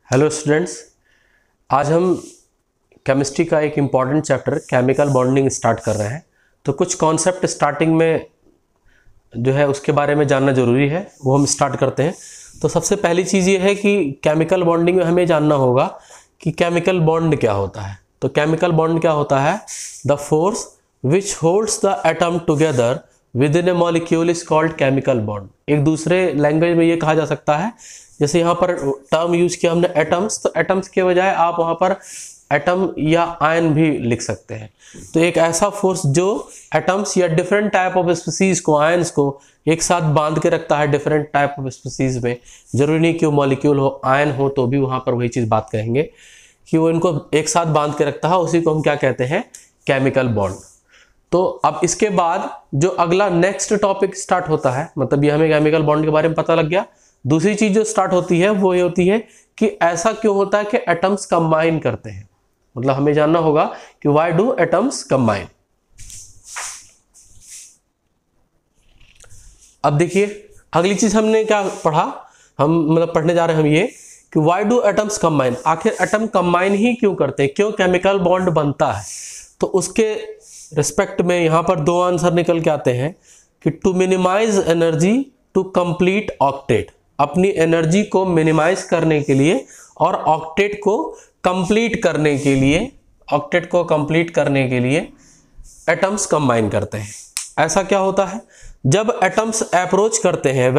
Hello students, आज हम chemistry का एक important chapter chemical bonding start कर रहे हैं। तो कुछ कॉन्सेप्ट स्टार्टिंग में जो है उसके बारे में जानना ज़रूरी है, वो हम स्टार्ट करते हैं। तो सबसे पहली चीज़ ये है कि केमिकल बॉन्डिंग में हमें जानना होगा कि केमिकल बॉन्ड क्या होता है। तो केमिकल बॉन्ड क्या होता है? The force which holds the atom together with in A molecule is called chemical bond. एक दूसरे लैंग्वेज में ये कहा जा सकता है, जैसे यहाँ पर टर्म यूज किया हमने एटम्स, तो एटम्स के बजाय आप वहाँ पर एटम या आयन भी लिख सकते हैं। तो एक ऐसा फोर्स जो एटम्स या डिफरेंट टाइप ऑफ स्पीसीज को, आयन्स को एक साथ बांध के रखता है डिफरेंट टाइप ऑफ स्पीसीज में। जरूरी नहीं कि वो मॉलिक्यूल हो, आयन हो, तो भी वहाँ पर वही चीज़ बात करेंगे कि वो इनको एक साथ बांध के रखता है, उसी को हम क्या कहते हैं? Chemical bond. तो अब इसके बाद जो अगला नेक्स्ट टॉपिक स्टार्ट होता है, मतलब ये हमें केमिकल बॉन्ड के बारे में पता लग गया। दूसरी चीज जो स्टार्ट होती है वो ये होती है कि ऐसा क्यों होता है कि एटम्स कंबाइन करते हैं। मतलब हमें जानना होगा कि व्हाई डू एटम्स कंबाइन। अब देखिए अगली चीज हमने क्या पढ़ा, हम मतलब पढ़ने जा रहे हैं हम ये कि व्हाई डू एटम्स कंबाइन। आखिर एटम कंबाइन ही क्यों करते हैं, क्यों केमिकल बॉन्ड बनता है। तो उसके रिस्पेक्ट में यहां पर दो आंसर निकल के आते हैं कि to minimise energy to complete octet. अपनी एनर्जी को मिनिमाइज करने के लिए और ऑक्टेट को कंप्लीट करने के लिए, एटम्स कंबाइन करते हैं। ऐसा क्या होता है? जब एटम्स अप्रोच करते हैं,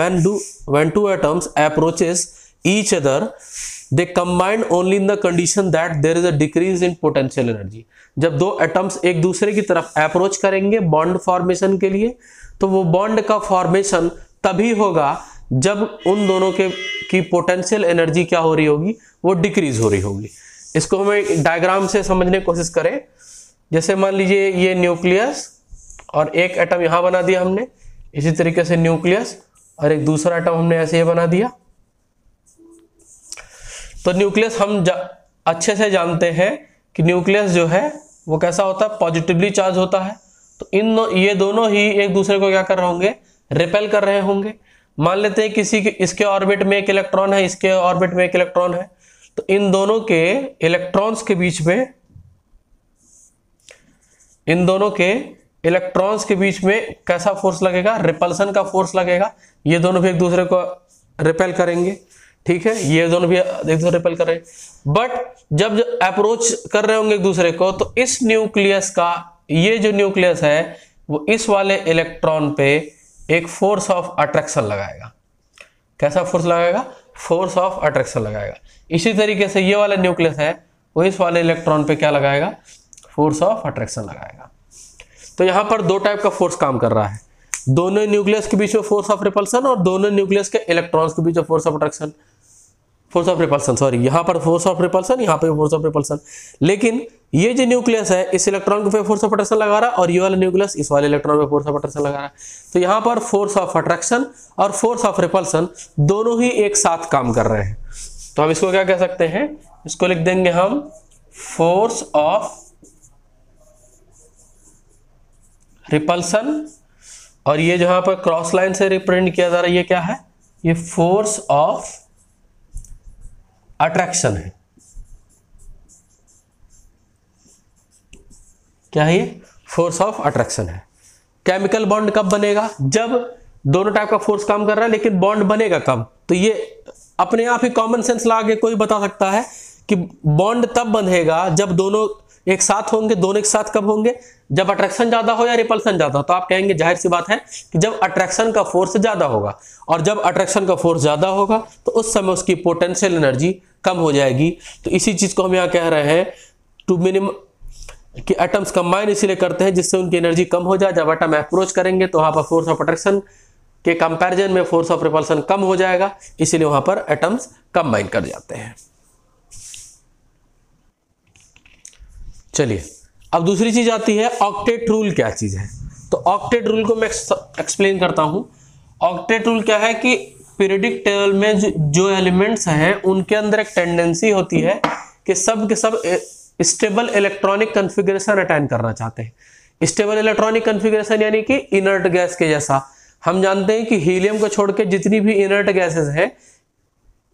when two atoms approaches each other they combine only in the condition that there is a decrease in potential energy। जब दो एटम्स एक दूसरे की तरफ अप्रोच करेंगे बॉन्ड फॉर्मेशन के लिए, तो वो बॉन्ड का फॉर्मेशन तभी होगा जब उन दोनों की पोटेंशियल एनर्जी क्या हो रही होगी? वो डिक्रीज हो रही होगी। इसको हमें डायग्राम से समझने की कोशिश करें। जैसे मान लीजिए ये न्यूक्लियस और एक एटम यहां बना दिया हमने, इसी तरीके से न्यूक्लियस और एक दूसरा एटम हमने ऐसे ही बना दिया। तो न्यूक्लियस हम अच्छे से जानते हैं कि न्यूक्लियस जो है वो कैसा होता है? पॉजिटिवली चार्ज होता है। तो ये दोनों ही एक दूसरे को क्या कर रहे होंगे? रिपेल कर रहे होंगे। मान लेते हैं किसी के इसके ऑर्बिट में एक इलेक्ट्रॉन है, इसके ऑर्बिट में एक इलेक्ट्रॉन है, तो इन दोनों के इलेक्ट्रॉन्स के बीच में कैसा फोर्स लगेगा? रिपल्सन का फोर्स लगेगा। ये दोनों भी एक दूसरे को रिपेल करेंगे, ठीक है, ये दोनों भी एक दूसरे रिपेल कर रहे हैं। बट जब अप्रोच कर रहे होंगे एक दूसरे को, तो इस न्यूक्लियस का, ये जो न्यूक्लियस है वो इस वाले इलेक्ट्रॉन पे एक फोर्स ऑफ अट्रैक्शन लगाएगा। कैसा फोर्स लगाएगा? फोर्स ऑफ अट्रैक्शन लगाएगा। इसी तरीके से ये वाला न्यूक्लियस है वो इस वाले इलेक्ट्रॉन पे क्या लगाएगा? फोर्स ऑफ अट्रैक्शन लगाएगा। तो यहां पर दो टाइप का फोर्स काम कर रहा है, दोनों न्यूक्लियस के बीच में फोर्स ऑफ रिपल्सन और दोनों न्यूक्लियस के इलेक्ट्रॉन्स के बीच में फोर्स ऑफ रिपल्सन, सॉरी, यहाँ पर फोर्स ऑफ रिपल्सन, यहाँ पे फोर्स ऑफ रिपल्सन। लेकिन ये जो न्यूक्लियस है इस इलेक्ट्रॉन पे फोर्स ऑफ अट्रैक्शन लगा रहा है और ये वाला न्यूक्लियस इस वाले इलेक्ट्रॉन पे फोर्स ऑफ अट्रैक्शन लगा रहा है। तो यहाँ पर फोर्स ऑफ अट्रैक्शन और फोर्स ऑफ रिपल्सन दोनों ही एक साथ काम कर रहे हैं। तो हम इसको क्या कह सकते हैं? इसको लिख देंगे हम फोर्स ऑफ रिपल्सन, और ये जहां पर क्रॉस लाइन से रिप्रेजेंट किया जा रहा है ये क्या है? ये फोर्स ऑफ अट्रैक्शन है। क्या है ये? फोर्स ऑफ अट्रैक्शन है। केमिकल बॉन्ड कब बनेगा? जब दोनों टाइप का फोर्स काम कर रहा है, लेकिन बॉन्ड बनेगा कब? तो ये अपने आप ही कॉमन सेंस ला के कोई बता सकता है कि बॉन्ड तब बंधेगा जब दोनों एक साथ होंगे। दोनों एक साथ कब होंगे? जब अट्रैक्शन ज्यादा हो या रिपल्सन ज्यादा हो। तो आप कहेंगे जाहिर सी बात है कि जब अट्रैक्शन का फोर्स ज्यादा होगा, और जब अट्रैक्शन का फोर्स ज्यादा होगा तो उस समय उसकी पोटेंशियल एनर्जी कम हो जाएगी। तो इसी चीज को हम यहाँ कह रहे हैं टू मिनिमम, कि एटम्स कंबाइन इसीलिए करते हैं जिससे उनकी एनर्जी कम हो जाए। जब एटम अप्रोच करेंगे तो वहां पर फोर्स ऑफ अट्रैक्शन के कंपैरिजन में फोर्स ऑफ रिपल्सन कम हो जाएगा, इसीलिए वहां पर एटम्स कंबाइन कर जाते हैं। चलिए अब दूसरी चीज आती है ऑक्टेट रूल। क्या चीज है? तो ऑक्टेट रूल को मैं एक्सप्लेन करता हूं। ऑक्टेट रूल क्या है कि पीरियोडिक टेबल में जो एलिमेंट्स हैं उनके अंदर एक टेंडेंसी होती है कि सब के सब स्टेबल इलेक्ट्रॉनिक कॉन्फ़िगरेशन अटेन करना चाहते हैं। स्टेबल इलेक्ट्रॉनिक कॉन्फ़िगरेशन यानी कि इनर्ट गैस के जैसा। हम जानते हैं कि हीलियम को छोड़ के जितनी भी इनर्ट गैसेस हैं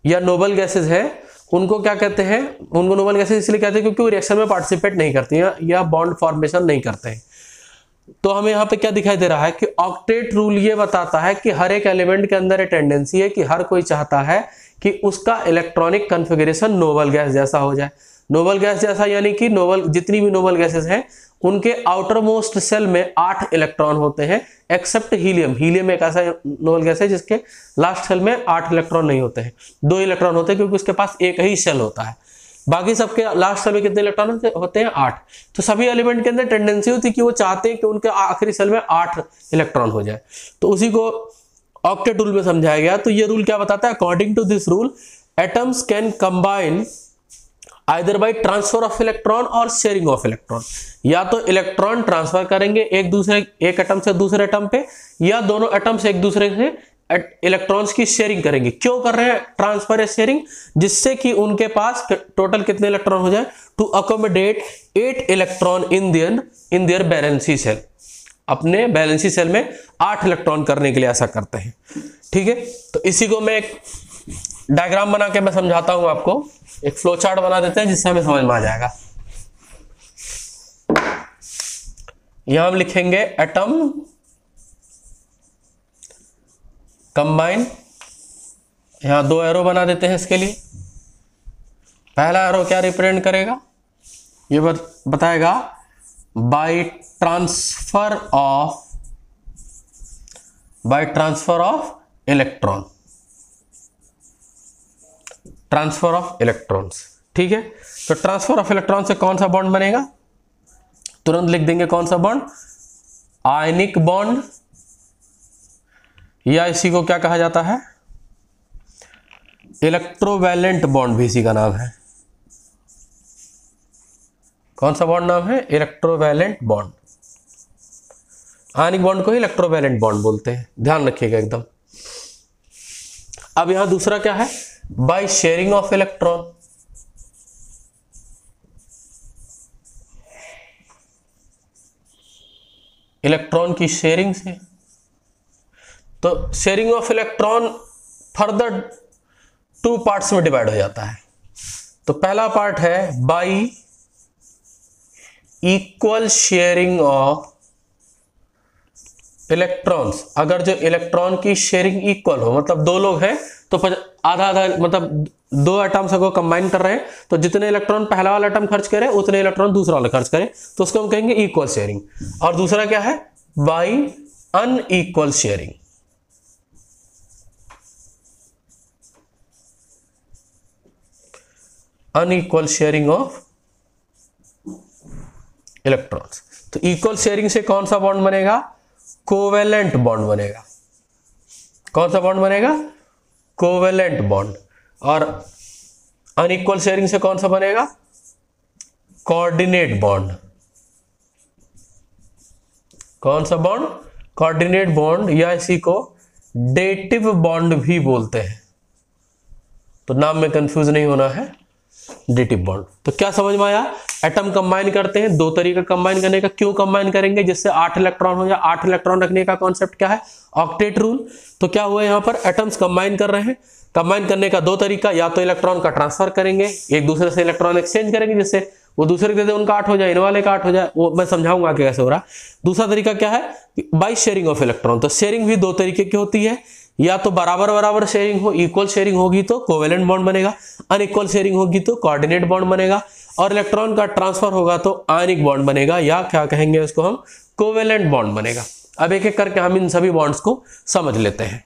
या नोबल गैसेस हैं उनको क्या कहते हैं, उनको नोबल गैसेज इसलिए कहते हैं क्योंकि वो रिएक्शन में पार्टिसिपेट नहीं करती हैं या बॉन्ड फॉर्मेशन नहीं करते हैं। तो हमें यहाँ पे क्या दिखाई दे रहा है कि ऑक्टेट रूल ये बताता है कि हर एक एलिमेंट के अंदर एक टेंडेंसी है कि हर कोई चाहता है कि उसका इलेक्ट्रॉनिक कन्फिगरेशन नोबल गैस जैसा हो जाए। नोबल गैस जैसा यानी कि नोबल, जितनी भी नोबल गैसेस हैं उनके आउटर मोस्ट सेल में 8 इलेक्ट्रॉन होते हैं, एक्सेप्ट हीलियम। हीलियम एक ऐसा नोबल गैस है जिसके लास्ट सेल में 8 इलेक्ट्रॉन नहीं होते हैं, 2 इलेक्ट्रॉन होते हैं क्योंकि उसके पास एक ही शेल होता है। बाकी सबके लास्ट सेल में कितने इलेक्ट्रॉन होते हैं? 8। तो सभी एलिमेंट के अंदर टेंडेंसी होती है कि वो चाहते हैं कि उनके आखिरी सेल में 8 इलेक्ट्रॉन हो जाए। तो उसी को ऑक्टेट रूल में समझाया गया। तो ये रूल क्या बताता है? According to this rule atoms can combine either by transfer of electron और शेयरिंग ऑफ इलेक्ट्रॉन। या तो इलेक्ट्रॉन ट्रांसफर करेंगे एक एटम से दूसरे एटम पे, या दोनों एटम्स एक दूसरे से इलेक्ट्रॉन्स की शेयरिंग करेंगे। क्यों कर रहे हैं ट्रांसफर या शेयरिंग? जिससे कि उनके पास टोटल कितने इलेक्ट्रॉन हो जाए? To accommodate 8 electron in their valency shell. अपने बैलेंसी सेल में 8 इलेक्ट्रॉन करने के लिए ऐसा करते हैं। ठीक है, तो इसी को मैं एक डायग्राम बना के मैं समझाता हूं आपको। एक फ्लो चार्ट बना देते हैं जिससे हमें समझ में आ जाएगा। यहां हम लिखेंगे एटम कंबाइन। यहां 2 एरो बना देते हैं इसके लिए। पहला एरो क्या रिप्रेजेंट करेगा? ये बताएगा bye transfer of electron, transfer of electrons. ठीक है, तो ट्रांसफर ऑफ इलेक्ट्रॉन से कौन सा बॉन्ड बनेगा? तुरंत लिख देंगे कौन सा बॉन्ड? आयनिक बॉन्ड, या इसी को क्या कहा जाता है? इलेक्ट्रोवैलेंट बॉन्ड भी इसी का नाम है। कौन सा बॉन्ड नाम है? Electrovalent bond. आयनिक बॉन्ड को ही इलेक्ट्रोवैलेंट बॉन्ड बोलते हैं, ध्यान रखिएगा एकदम। अब यहां दूसरा क्या है? By sharing of electron. Electron की शेयरिंग से। तो sharing of electron further 2 parts में डिवाइड हो जाता है। तो पहला पार्ट है by equal sharing of electrons. अगर जो इलेक्ट्रॉन की शेयरिंग इक्वल हो, मतलब 2 लोग हैं तो आधा आधा, मतलब 2 एटम्स को कंबाइन कर रहे हैं, तो जितने इलेक्ट्रॉन पहला वाला एटम खर्च करे उतने इलेक्ट्रॉन दूसरा वाला खर्च करे, तो उसको हम कहेंगे इक्वल शेयरिंग। और दूसरा क्या है? By unequal sharing. Unequal sharing of electrons. तो इक्वल शेयरिंग से कौन सा बॉन्ड बनेगा? कोवेलेंट बॉन्ड बनेगा। कौन सा बॉन्ड बनेगा? Covalent bond. और अनइक्वल शेयरिंग से कौन सा बनेगा? Coordinate bond. कौन सा बॉन्ड? कोऑर्डिनेट बॉन्ड, या इसी को डेटिव बॉन्ड भी बोलते हैं। तो नाम में कंफ्यूज नहीं होना है, डेटिव बॉन्ड। तो क्या समझ में आया? एटम कंबाइन करते हैं, 2 तरीका कंबाइन करने का। क्यों कंबाइन करेंगे? जिससे 8 इलेक्ट्रॉन हो जाए। 8 इलेक्ट्रॉन रखने का कॉन्सेप्ट क्या है? Octet rule. तो क्या हुआ यहां पर? एटम्स कंबाइन कर रहे हैं। कंबाइन करने का 2 तरीका, या तो इलेक्ट्रॉन का ट्रांसफर करेंगे, एक दूसरे से इलेक्ट्रॉन एक्सचेंज करेंगे जिससे वो दूसरे के दे उनका 8 हो जाए, इन वाले का 8 हो जाए। वो मैं समझाऊंगा कि कैसे हो रहा। दूसरा तरीका क्या है? By sharing of electron. तो शेयरिंग भी 2 तरीके की होती है, या तो बराबर बराबर शेयरिंग हो, इक्वल शेयरिंग होगी तो कोवेलेंट बॉन्ड बनेगा, अनइक्वल शेयरिंग होगी तो कोऑर्डिनेट बॉन्ड बनेगा, और इलेक्ट्रॉन का ट्रांसफर होगा तो आयनिक बॉन्ड बनेगा, या क्या कहेंगे उसको हम? कोवेलेंट बॉन्ड बनेगा। अब एक एक करके हम इन सभी बॉन्ड्स को समझ लेते हैं।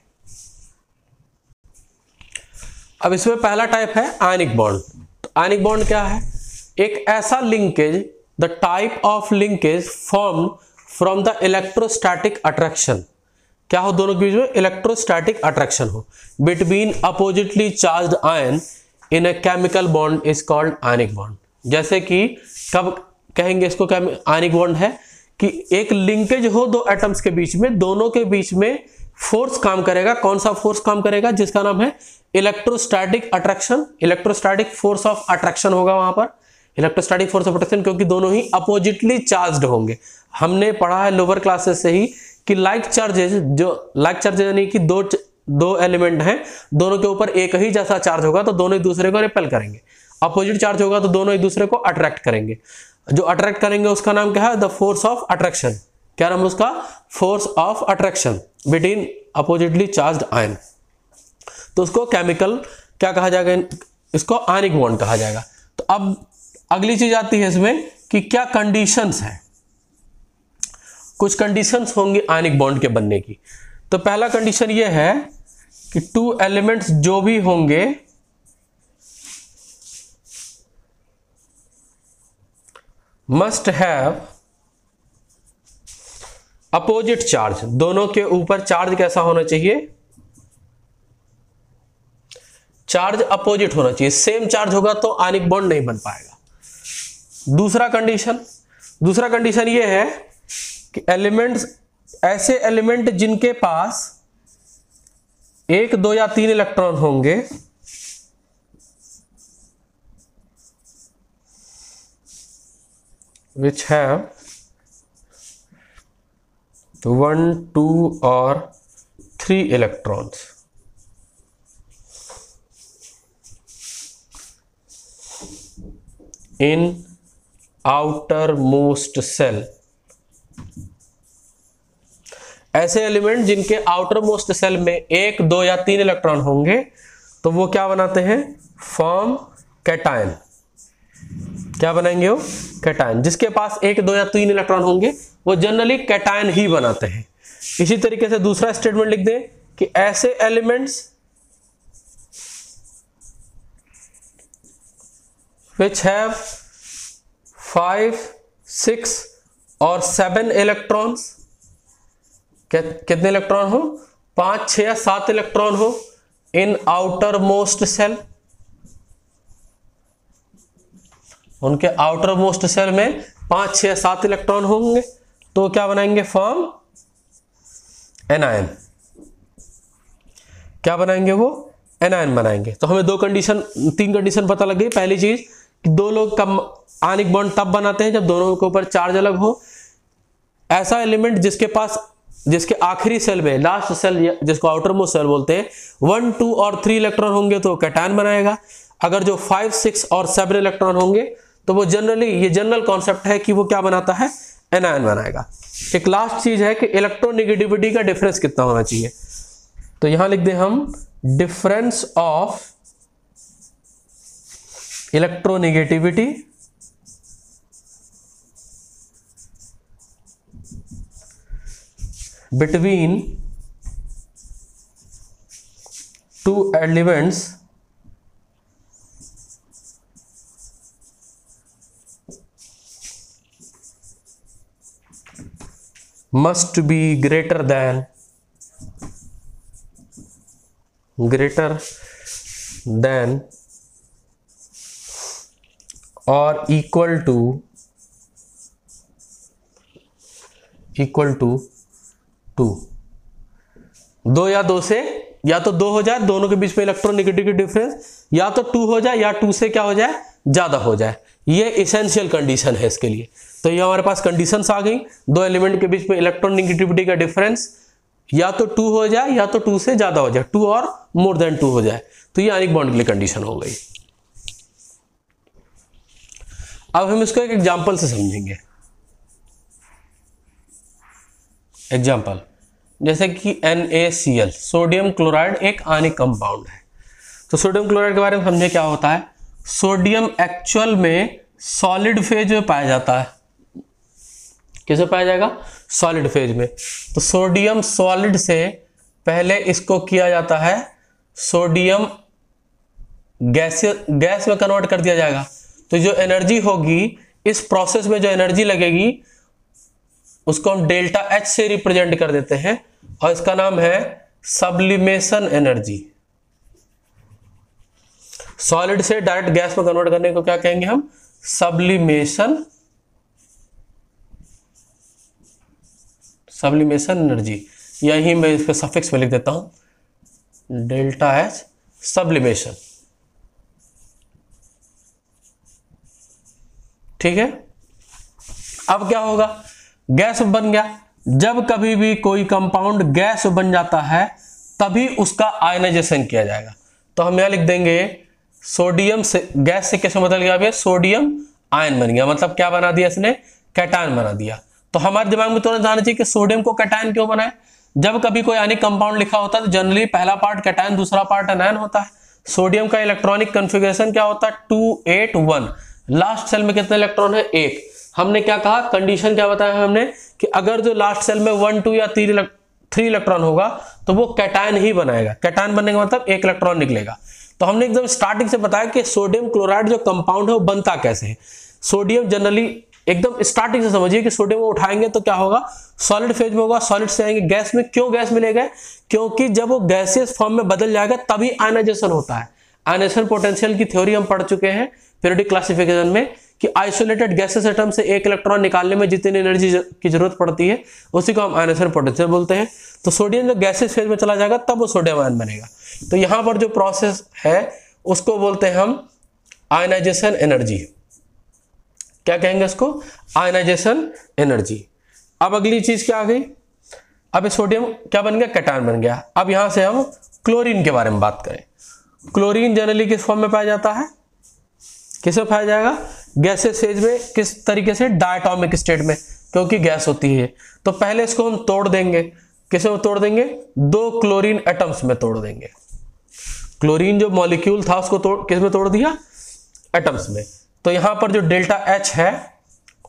अब इसमें पहला टाइप है आयनिक बॉन्ड। तो आयनिक बॉन्ड क्या है? एक ऐसा linkage, the type of linkage formed from the electrostatic attraction. क्या हो? दोनों के बीच में इलेक्ट्रोस्टैटिक अट्रैक्शन हो between oppositely charged ion in a chemical bond is called ionic bond. जैसे कि कब कहेंगे इसको आयनिक बॉन्ड है? कि एक लिंकेज हो 2 एटम्स के बीच में, दोनों के बीच में फोर्स काम करेगा। कौन सा फोर्स काम करेगा? जिसका नाम है electrostatic attraction. Electrostatic force of attraction होगा वहां पर, इलेक्ट्रोस्टैटिक फोर्स ऑफ अट्रैक्शन, क्योंकि दोनों ही अपोजिटली चार्ज्ड होंगे। हमने पढ़ा है लोअर क्लासेस से ही कि लाइक चार्जेज यानी कि दो एलिमेंट हैं, दोनों के ऊपर एक ही जैसा चार्ज होगा तो दोनों एक दूसरे को रिपेल करेंगे। अपोजिट चार्ज होगा तो दोनों एक दूसरे को अट्रैक्ट करेंगे। जो अट्रैक्ट करेंगे उसका नाम क्या है? The force of attraction. क्या नाम है उसका? Force of attraction between oppositely charged ion. तो उसको केमिकल क्या कहा जाएगा? इसको आयनिक बॉन्ड कहा जाएगा। तो अब अगली चीज आती है इसमें कि क्या कंडीशंस है। कुछ कंडीशंस होंगी आयनिक बॉन्ड के बनने की। तो पहला कंडीशन ये है कि टू एलिमेंट्स जो भी होंगे मस्ट हैव अपोजिट चार्ज। दोनों के ऊपर चार्ज कैसा होना चाहिए? चार्ज अपोजिट होना चाहिए। सेम चार्ज होगा तो आयनिक बॉन्ड नहीं बन पाएगा। दूसरा कंडीशन ये है कि एलिमेंट्स, ऐसे एलिमेंट जिनके पास 1, 2 या 3 इलेक्ट्रॉन होंगे, which have 1, 2 or 3 electrons, in outermost cell। ऐसे एलिमेंट जिनके आउटर मोस्ट सेल में 1, 2 या 3 इलेक्ट्रॉन होंगे तो वो क्या बनाते हैं? Form cation. क्या बनाएंगे वो? कैटायन। जिसके पास 1, 2 या 3 इलेक्ट्रॉन होंगे वो जनरली कैटायन ही बनाते हैं। इसी तरीके से दूसरा स्टेटमेंट लिख दें कि ऐसे एलिमेंट्स which have 5, 6 और 7 इलेक्ट्रॉन्स। कितने इलेक्ट्रॉन हो? 5, 6 या 7 इलेक्ट्रॉन हो इन आउटर मोस्ट सेल। उनके आउटर मोस्ट सेल में 5, 6 या 7 इलेक्ट्रॉन होंगे तो क्या बनाएंगे? Form anion. क्या बनाएंगे वो? एनायन बनाएंगे। तो हमें 3 कंडीशन पता लग गई। पहली चीज कि दो लोग कम आयनिक बॉन्ड तब बनाते हैं जब दोनों के ऊपर चार्ज अलग हो। ऐसा एलिमेंट जिसके आखिरी सेल में, लास्ट सेल जिसको आउटर मोस्ट सेल बोलते हैं, 1, 2 और 3 इलेक्ट्रॉन होंगे तो कैटायन बनाएगा। अगर जो 5, 6 और 7 इलेक्ट्रॉन होंगे तो वो ये जनरल कॉन्सेप्ट है कि वो क्या बनाता है? एनायन बनाएगा। एक लास्ट चीज है कि इलेक्ट्रोनेगेटिविटी का डिफरेंस कितना होना चाहिए। तो यहां लिख दें हम difference of electronegativity between two elements must be greater than or equal to 2। 2 या 2 से, या तो 2 हो जाए, दोनों के बीच में इलेक्ट्रोनेगेटिविटी डिफरेंस, या तो 2 हो जाए या 2 से क्या हो जाए? ज्यादा हो जाए। ये इसेंशियल कंडीशन है इसके लिए। तो ये हमारे पास कंडीशंस आ गई। दो एलिमेंट के बीच में इलेक्ट्रोनेगेटिविटी का डिफरेंस या तो 2 हो जाए या तो 2 से ज्यादा हो जाए, 2 और मोर देन 2 हो जाए। तो ये आयनिक बॉन्ड के लिए कंडीशन हो गई। अब हम इसको एक एग्जाम्पल से समझेंगे। एग्जाम्पल जैसे कि NaCl, सोडियम क्लोराइड एक आयनिक कंपाउंड है। तो सोडियम क्लोराइड के बारे में समझे क्या होता है। सोडियम एक्चुअल में सॉलिड फेज में पाया जाता है। किसे पाया जाएगा? सॉलिड फेज में। तो सोडियम सॉलिड से पहले इसको किया जाता है, सोडियम गैस में कन्वर्ट कर दिया जाएगा। तो जो एनर्जी होगी इस प्रोसेस में, जो एनर्जी लगेगी उसको हम डेल्टा H से रिप्रेजेंट कर देते हैं और इसका नाम है सब्लिमेशन एनर्जी। सॉलिड से डायरेक्ट गैस में कन्वर्ट करने को क्या कहेंगे हम? Sublimation energy. यही मैं इस पे सफिक्स में लिख देता हूं, डेल्टा H सब्लिमेशन। ठीक है। अब क्या होगा? गैस बन गया। जब कभी भी कोई कंपाउंड गैस बन जाता है तभी उसका आयनाइजेशन किया जाएगा। तो हम यहाँ लिख देंगे सोडियम से गैस से कैसे बदल गया, अभी सोडियम आयन बन गया, मतलब क्या बना दिया इसने, कैटायन बना दिया। तो हमारे दिमाग में तुरंत जाना चाहिए कि सोडियम को कैटायन क्यों बनाए। जब कभी कोई आयनिक कंपाउंड लिखा होता है तो जनरली पहला पार्ट कैटायन दूसरा पार्ट एनायन होता है। सोडियम का इलेक्ट्रॉनिक कॉन्फ़िगरेशन क्या होता है, 281। लास्ट सेल में कितने इलेक्ट्रॉन है, 1। हमने क्या कहा, कंडीशन क्या बताया हमने कि अगर जो लास्ट सेल में 1 2 या 3 इलेक्ट्रॉन होगा तो वो कैटायन ही बनाएगा। कैटायन बनने का मतलब 1 इलेक्ट्रॉन निकलेगा। तो हमने एकदम स्टार्टिंग से बताया कि सोडियम क्लोराइड जो कंपाउंड है वो बनता कैसे है। सोडियम जनरली एकदम स्टार्टिंग से समझिए कि सोडियम को उठाएंगे तो क्या होगा, सॉलिड फेज में होगा, सॉलिड से आएंगे गैस में। क्यों गैस मिलेगा, क्योंकि जब वो गैसियस फॉर्म में बदल जाएगा तभी आयनाइजेशन होता है। आयनाइजेशन पोटेंशियल की थ्योरी हम पढ़ चुके हैं पीरियोडिक क्लासिफिकेशन में कि आइसोलेटेड गैसेस एटम से 1 इलेक्ट्रॉन निकालने में जितनी एनर्जी की जरूरत पड़ती है उसी को हम आयनाइजेशन पोटेंशियल बोलते हैं। तो सोडियम जब गैसियस फेज में चला जाएगा तब वो सोडियम आयन बनेगा। तो यहां पर जो प्रोसेस है उसको बोलते हैं हम आयनाइजेशन एनर्जी। क्या कहेंगे इसको, आयनाइजेशन एनर्जी। अब अगली चीज क्या आ गई, अब सोडियम क्या बन गया, कैटायन बन गया। अब यहां से हम क्लोरीन के बारे में बात करें। क्लोरीन जनरली किस फॉर्म में पाया जाता है, किसमें पाया जाएगा, गैसेस फेज में। किस तरीके से, डायटोमिक स्टेट में, क्योंकि गैस होती है। तो पहले इसको हम तोड़ देंगे, किसे में तोड़ देंगे, 2 क्लोरीन एटम्स में तोड़ देंगे। क्लोरीन जो मॉलिक्यूल था उसको किस में तोड़ दिया, एटम्स में। तो यहां पर जो डेल्टा H है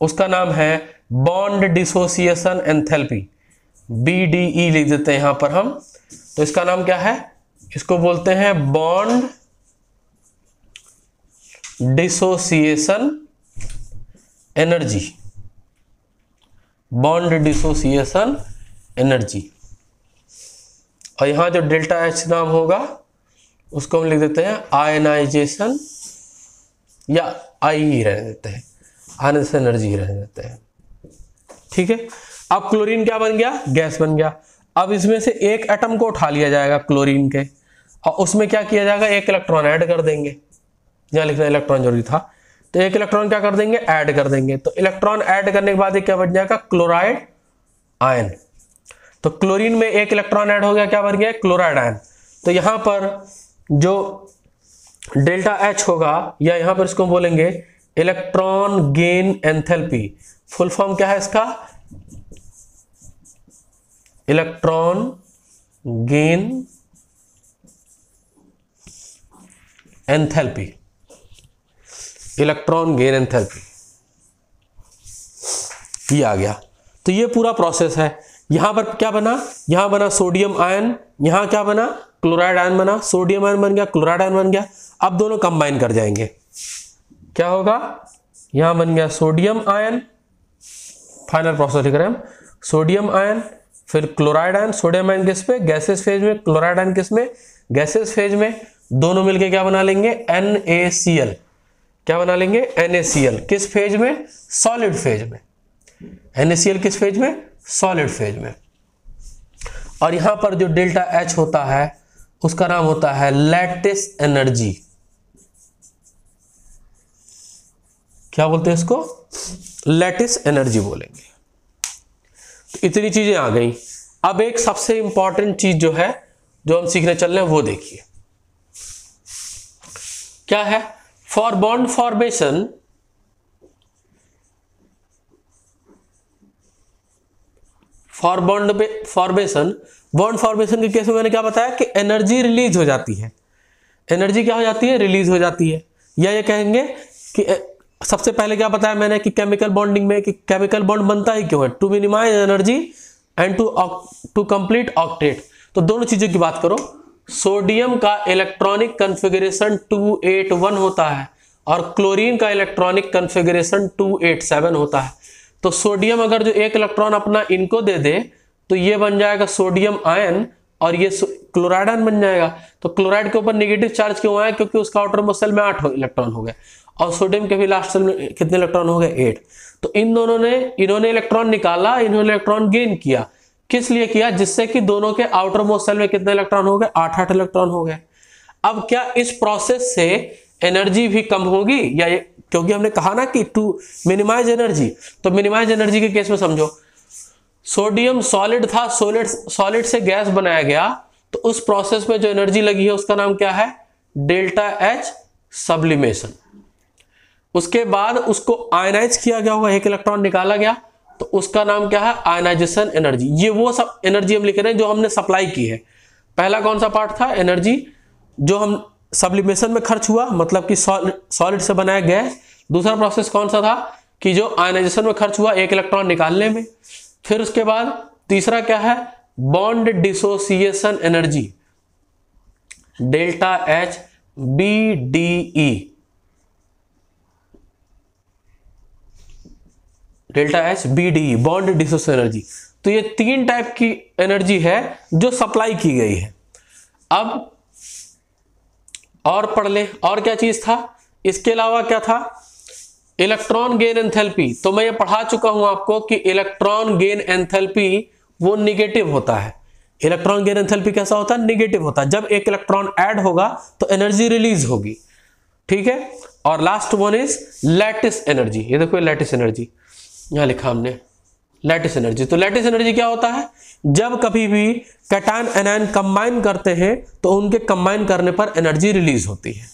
उसका नाम है बॉन्ड डिसोसिएशन एंथैल्पी, BDE लिख देते हैं यहां पर हम। तो इसका नाम क्या है, इसको बोलते हैं bond dissociation energy, bond dissociation energy. और यहां जो डेल्टा H नाम होगा उसको हम लिख देते हैं आयनाइजेशन, या आई ही रहने देते हैं, आयनाइजेशन एनर्जी ही रहने देते हैं। ठीक है। अब क्लोरीन क्या बन गया, गैस बन गया। अब इसमें से 1 एटम को उठा लिया जाएगा क्लोरीन के, और उसमें क्या किया जाएगा, 1 इलेक्ट्रॉन ऐड कर देंगे। यहां लिखना इलेक्ट्रॉन जरूरी था, तो 1 इलेक्ट्रॉन क्या कर देंगे, ऐड कर देंगे। तो इलेक्ट्रॉन ऐड करने के बाद क्या बन जाएगा, क्लोराइड आयन। तो क्लोरीन में 1 इलेक्ट्रॉन ऐड हो गया, क्या बन गया, क्लोराइड आयन। तो यहां पर जो डेल्टा H होगा, या यहां पर इसको बोलेंगे electron gain enthalpy. Full form क्या है इसका, electron gain enthalpy, electron gain enthalpy, ये आ गया। तो ये पूरा प्रोसेस है। यहां पर क्या बना, यहां बना सोडियम आयन, यहां क्या बना, क्लोराइड आयन बना। सोडियम आयन बन गया, क्लोराइड आयन बन गया। अब दोनों कंबाइन कर जाएंगे, क्या होगा, यहां बन गया सोडियम आयन, फाइनल प्रोसेस लिख रहे हैं हम, सोडियम आयन, फिर क्लोराइड आयन। सोडियम आयन किस पे, गैसेस फेज में, क्लोराइड आयन किस में, गैसेस फेज में। दोनों मिलके क्या बना लेंगे, NaCl। क्या बना लेंगे, NaCl। किस फेज में, सॉलिड फेज में। NaCl किस फेज में, सॉलिड फेज में। और यहां पर जो डेल्टा H होता है उसका नाम होता है लैटिस एनर्जी। क्या बोलते हैं इसको, लैटिस एनर्जी बोलेंगे। तो इतनी चीजें आ गई। अब एक सबसे इंपॉर्टेंट चीज जो है, जो हम सीखने चल रहे हैं, वो देखिए क्या है। For bond formation, for bond formation, bond formation के केस में मैंने क्या बताया कि एनर्जी रिलीज हो जाती है। एनर्जी क्या हो जाती है, रिलीज हो जाती है। या ये कहेंगे कि सबसे पहले क्या बताया मैंने कि केमिकल बॉन्डिंग में कि केमिकल बॉन्ड बनता ही क्यों है, to minimise energy and to complete octet. तो दोनों चीजों की बात करो। सोडियम का इलेक्ट्रॉनिक कॉन्फ़िगरेशन 281 होता है और क्लोरीन का इलेक्ट्रॉनिक कॉन्फ़िगरेशन 287 होता है। तो सोडियम अगर जो 1 इलेक्ट्रॉन अपना इनको दे दे तो ये बन जाएगा सोडियम आयन, और ये क्लोराइड आयन बन जाएगा। तो क्लोराइड के ऊपर नेगेटिव चार्ज क्यों आया, क्योंकि उसका आउटरमोस्ट सेल में 8 इलेक्ट्रॉन हो गए, और सोडियम के भी लास्ट सेल में कितने इलेक्ट्रॉन हो गए, 8। तो इन दोनों ने, इन्होंने इलेक्ट्रॉन निकाला, इन्होंने इलेक्ट्रॉन गेन किया। किस लिए किया, जिससे कि दोनों के आउटर मोस्ट सेल में कितने इलेक्ट्रॉन हो गए, 8 इलेक्ट्रॉन हो गए। अब क्या इस प्रोसेस से एनर्जी भी कम होगी, या ये, क्योंकि हमने कहा ना कि टू मिनिमाइज एनर्जी, तो मिनिमाइज एनर्जी के केस में समझो सोडियम सॉलिड था, सॉलिड से गैस बनाया गया, तो उस प्रोसेस में जो एनर्जी लगी है उसका नाम क्या है, डेल्टा एच सब्लिमेशन। उसके बाद उसको आयनाइज किया गया होगा, एक इलेक्ट्रॉन निकाला गया, तो उसका नाम क्या है, आयनाइजेशन एनर्जी। ये वो सब एनर्जी हम लिख रहे हैं जो हमने सप्लाई की है। पहला कौन सा पार्ट था, एनर्जी जो हम सब्लिमेशन में खर्च हुआ, मतलब कि सॉलिड से बनाया गैस। दूसरा प्रोसेस कौन सा था, कि जो आयनाइजेशन में खर्च हुआ एक इलेक्ट्रॉन निकालने में। फिर उसके बाद तीसरा क्या है, bond dissociation energy, delta H BDE, delta H BDE, bond dissociation energy. तो ये 3 टाइप की एनर्जी है जो सप्लाई की गई है। अब और पढ़ ले, और क्या चीज था, इसके अलावा क्या था, इलेक्ट्रॉन गेन एंथैल्पी। तो मैं ये पढ़ा चुका हूं आपको कि इलेक्ट्रॉन गेन एंथैल्पी वो निगेटिव होता है। इलेक्ट्रॉन गेन एंथैल्पी कैसा होता है, निगेटिव होता है। जब एक इलेक्ट्रॉन ऐड होगा तो एनर्जी रिलीज होगी, ठीक है। और last one is lattice energy. ये देखो लैटिस एनर्जी यहां लिखा हमने, लैटिस एनर्जी। तो लैटिस एनर्जी क्या होता है, जब कभी भी कैटायन एनायन कंबाइन करते हैं तो उनके कंबाइन करने पर एनर्जी रिलीज होती है।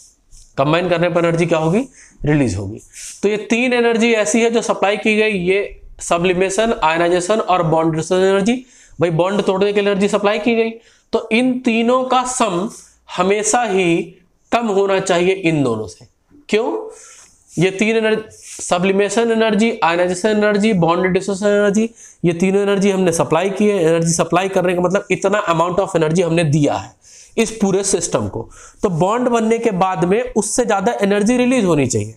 कंबाइन करने पर एनर्जी क्या होगी, रिलीज होगी। तो ये 3 एनर्जी ऐसी है जो सप्लाई की गई, ये सब्लिमेशन, आयनाइजेशन और बॉन्ड डिसोसिएशन एनर्जी। भाई बॉन्ड तोड़ने के लिए एनर्जी सप्लाई की गई, तो इन तीनों का सम हमेशा ही कम होना चाहिए इन दोनों से। क्यों, ये 3 energy, sublimation energy, ionisation energy, bond dissociation energy, ये तीनों एनर्जी हमने सप्लाई की है। एनर्जी सप्लाई करने का मतलब इतना अमाउंट ऑफ एनर्जी हमने दिया है इस पूरे सिस्टम को। तो बॉन्ड बनने के बाद में उससे ज्यादा एनर्जी रिलीज होनी चाहिए।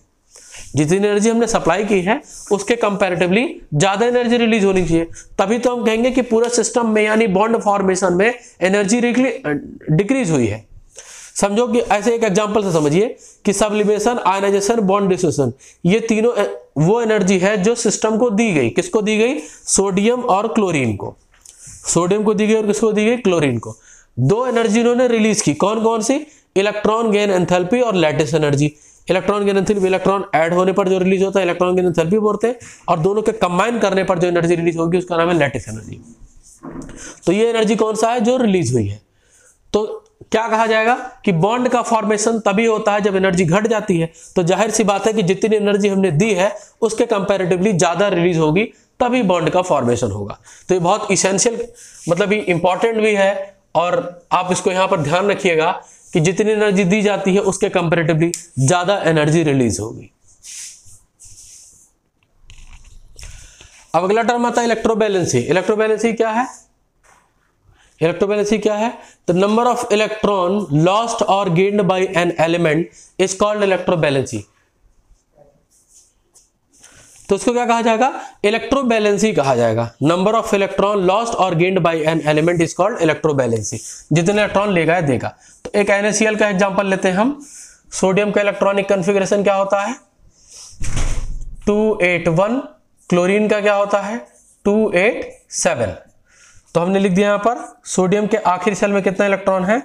जितनी एनर्जी हमने सप्लाई की है उसके कंपैरेटिवली ज्यादा एनर्जी रिलीज होनी चाहिए, तभी तो हम कहेंगे कि पूरे सिस्टम में यानी बॉन्ड फॉर्मेशन में एनर्जी डिक्रीज हुई है। समझो कि ऐसे एक एग्जांपल से समझिए कि सब्लिमेशन, आयनाइजेशन, बॉन्ड डिसोसिएशन, ये तीनों वो एनर्जी है जो सिस्टम को दी गई। किसको दी गई, सोडियम और क्लोरीन को। सोडियम को दी गई और किसको दी गई, क्लोरीन को। 2 एनर्जी इन्होंने रिलीज की, कौन कौन सी, इलेक्ट्रॉन गेन एंथैल्पी और lattice energy. Electron gain enthalpy, electron add होने पर जो रिलीज होता है इलेक्ट्रॉन गेन एंथैल्पी बोलते हैं, और दोनों के कंबाइन करने पर जो एनर्जी रिलीज होगी उसका नाम है लैटिस एनर्जी। तो ये एनर्जी कौन सा है, जो रिलीज हुई है। तो क्या कहा जाएगा कि बॉन्ड का फॉर्मेशन तभी होता है जब एनर्जी घट जाती है। तो जाहिर सी बात है कि जितनी एनर्जी हमने दी है उसके कंपैरेटिवली ज्यादा रिलीज होगी, तभी बॉन्ड का फॉर्मेशन होगा। तो ये बहुत इसेंशियल, मतलब ये इंपॉर्टेंट भी है, और आप इसको यहां पर ध्यान रखिएगा कि जितनी एनर्जी दी जाती है उसके कंपैरेटिवली ज्यादा एनर्जी रिलीज होगी। अब अगला टर्म आता है इलेक्ट्रोबैलेंसी। इलेक्ट्रोबैलेंसी क्या है, इलेक्ट्रोबैलेंसी क्या है, the number of electron lost और gained by an element is called electrovalency. तो इसको क्या कहा जाएगा, इलेक्ट्रोबैलेंसी कहा जाएगा। नंबर ऑफ इलेक्ट्रॉन लॉस्ट और gained by an element is called electrovalency. जितने इलेक्ट्रॉन लेगा देगा। तो एक NaCl का एग्जांपल लेते हैं हम। सोडियम का इलेक्ट्रॉनिक कॉन्फ़िगरेशन क्या होता है, 281। क्लोरीन का क्या होता है, 287। तो हमने लिख दिया यहां पर सोडियम के आखिरी सेल में कितना इलेक्ट्रॉन है,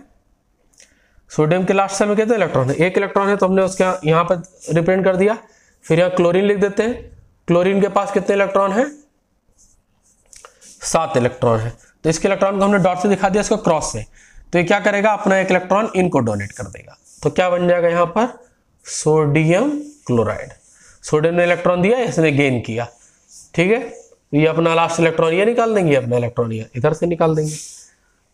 सोडियम के लास्ट सेल में कितना इलेक्ट्रॉन है, 1 इलेक्ट्रॉन है, तो हमने उसका यहां पर रिप्रेजेंट कर दिया। फिर यहां क्लोरीन लिख देते हैं, क्लोरीन के पास कितने इलेक्ट्रॉन है, 7 इलेक्ट्रॉन है। तो इसके इलेक्ट्रॉन को हमने डॉट से दिखा दिया, इसको क्रॉस से। तो ये क्या करेगा, अपना 1 इलेक्ट्रॉन इनको डोनेट कर देगा। तो क्या बन जाएगा यहां पर, सोडियम क्लोराइड। सोडियम ने इलेक्ट्रॉन दिया, इसने गेन किया, ठीक है। ये अपना लास्ट इलेक्ट्रॉन ये निकाल देंगे, अपना इलेक्ट्रॉन ये इधर से निकाल देंगे।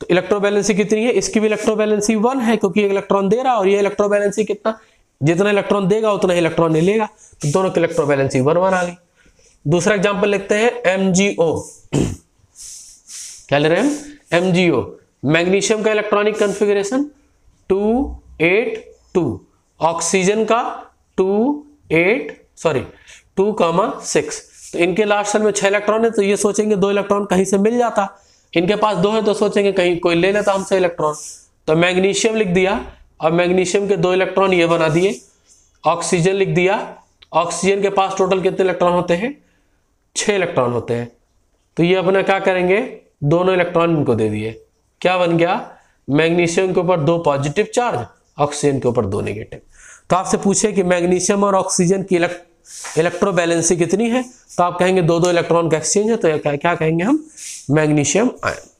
तो इलेक्ट्रोबैलेंसी कितनी है, इसकी भी इलेक्ट्रोबैलेंसी 1 है, क्योंकि ये इलेक्ट्रॉन दे रहा है, और ये इलेक्ट्रोबैलेंसी कितना, जितना इलेक्ट्रॉन देगा उतना ही इलेक्ट्रॉन नहीं लेगा। तो दोनों की इलेक्ट्रोबैलेंसी 1 आ गई। दूसरा एग्जांपल लिखते हैं MgO। क्या ले रहे हैं, MgO। मैग्नीशियम का इलेक्ट्रॉनिक कॉन्फ़िगरेशन 282, ऑक्सीजन का 2,6। तो इनके लास्ट सेल में 6 इलेक्ट्रॉन है, तो ये सोचेंगे 2 इलेक्ट्रॉन कहीं से मिल जाता। इनके पास 2 है तो सोचेंगे कहीं कोई ले लेता हमसे इलेक्ट्रॉन। तो मैग्नीशियम लिख दिया, और मैग्नीशियम के 2 इलेक्ट्रॉन ये बना दिए। ऑक्सीजन लिख दिया, ऑक्सीजन के पास टोटल कितने इलेक्ट्रॉन होते हैं, 6 इलेक्ट्रॉन होते हैं। तो ये अपना क्या करेंगे, दोनों इलेक्ट्रॉन इनको दे दिए। क्या बन गया, मैग्नीशियम के ऊपर 2 पॉजिटिव चार्ज, ऑक्सीजन के ऊपर 2 नेगेटिव। तो आपसे पूछे कि मैग्नीशियम और ऑक्सीजन की इलेक्ट्रोबैलेंसी कितनी है, तो आप कहेंगे 2-2 इलेक्ट्रॉन का एक्सचेंज है, तो क्या कहेंगे हम, मैग्नीशियम आयन।